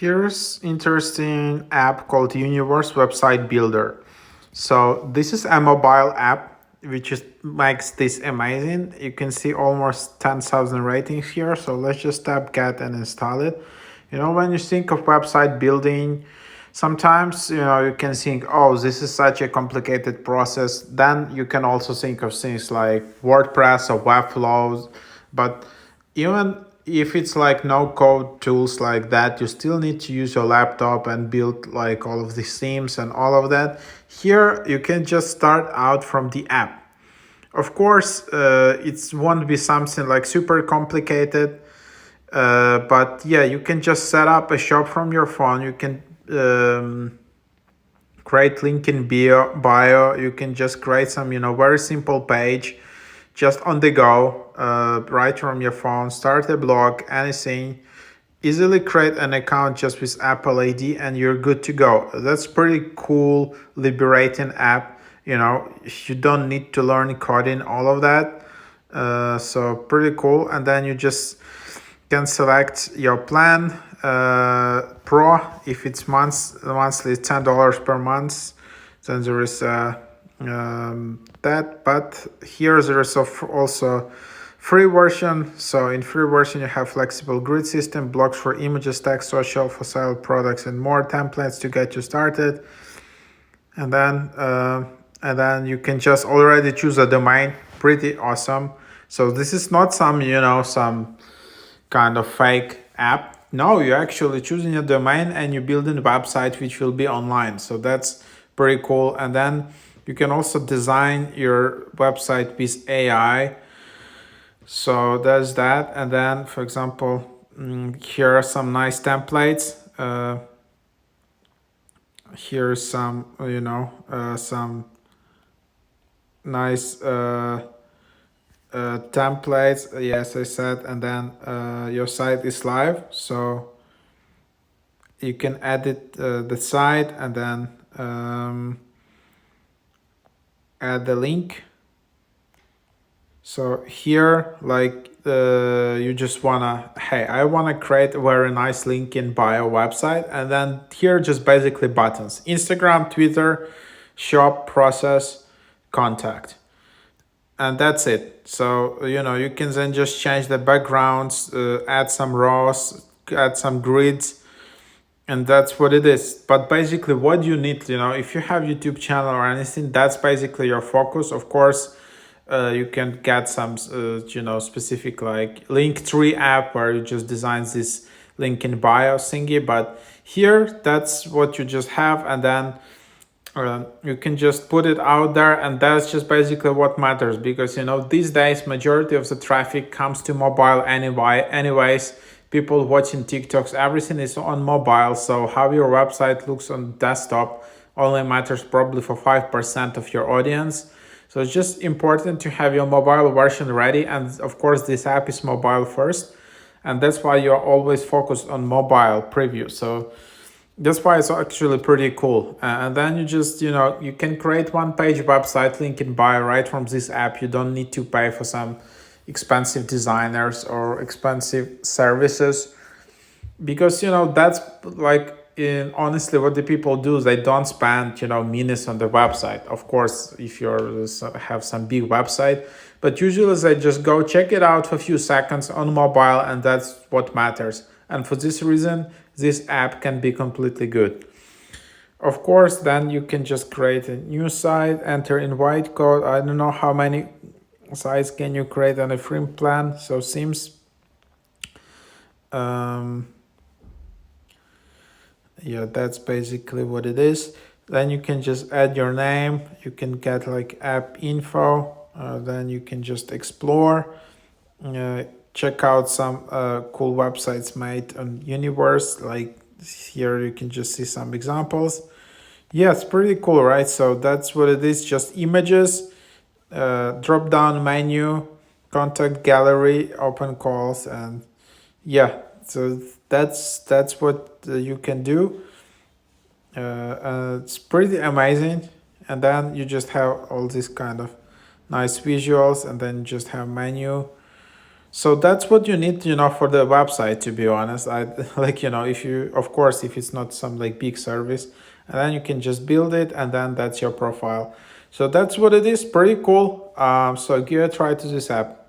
Here's interesting app called Universe Website Builder. So this is a mobile app which is makes this amazing. You can see almost 10,000 ratings here. So let's just tap get and install it. When you think of website building, sometimes you can think, oh, this is such a complicated process. Then you can also think of things like WordPress or Webflows. But even if it's like no code tools like that, you still need to use your laptop and build like all of these themes and all of that. Here you can just start out from the app. Of course, it won't be something like super complicated, but yeah, you can just set up a shop from your phone. You can create link in bio. You can just create some very simple page just on the go, right from your phone. Start a blog, anything. Easily create an account just with Apple ID and you're good to go. That's pretty cool, liberating app. You don't need to learn coding, all of that. So pretty cool. And then you just can select your plan. Pro, if it's monthly $10 per month, then there is that. But here there is also free version. So in free version you have flexible grid system, blocks for images, text, social, for sale products, and more templates to get you started. And then you can just already choose a domain. Pretty awesome. So this is not some kind of fake app. No, you're actually choosing a domain and you're building a website which will be online. So that's pretty cool. And then you can also design your website with AI. So there's that. And then, for example, here are some nice templates. Here's some, some nice templates, yes, I said. And then your site is live, so you can edit the site and then add the link. So here, like you just wanna, hey, I wanna create a very nice link in bio website, and then here just basically buttons: Instagram, Twitter, shop, process, contact, and that's it. So you can then just change the backgrounds, add some rows, add some grids, and that's what it is. But basically what you need, if you have YouTube channel or anything, that's basically your focus. Of course, you can get some specific like Linktree app where you just design this link in bio thingy, but here that's what you just have. And then you can just put it out there, and that's just basically what matters, because these days majority of the traffic comes to mobile anyways. People watching TikToks, everything is on mobile. So how your website looks on desktop only matters probably for 5% of your audience. So it's just important to have your mobile version ready. And of course, this app is mobile first. And that's why you're always focused on mobile preview. So that's why it's actually pretty cool. And then you just, you can create one page website, link in bio, right from this app. You don't need to pay for some expensive designers or expensive services, because that's like, honestly, what the people do is they don't spend minutes on the website. Of course, if you have some big website, but usually they just go check it out for a few seconds on mobile, and that's what matters. And for this reason, this app can be completely good. Of course, then you can just create a new site, enter invite code. I don't know how many sites can you create on a free plan. So seems yeah, that's basically what it is. Then you can just add your name. You can get like app info. Then you can just explore, check out some cool websites made on Universe. Like here you can just see some examples. Yeah, it's pretty cool, right? So that's what it is, just images, drop down menu, contact gallery, open calls, and yeah, so that's what you can do. It's pretty amazing. And then you just have all these kind of nice visuals, and then you just have menu. So that's what you need, for the website, to be honest. I like, if you, of course, if it's not some like big service, and then you can just build it, and then that's your profile. So that's what it is. Pretty cool. So give a try to this app.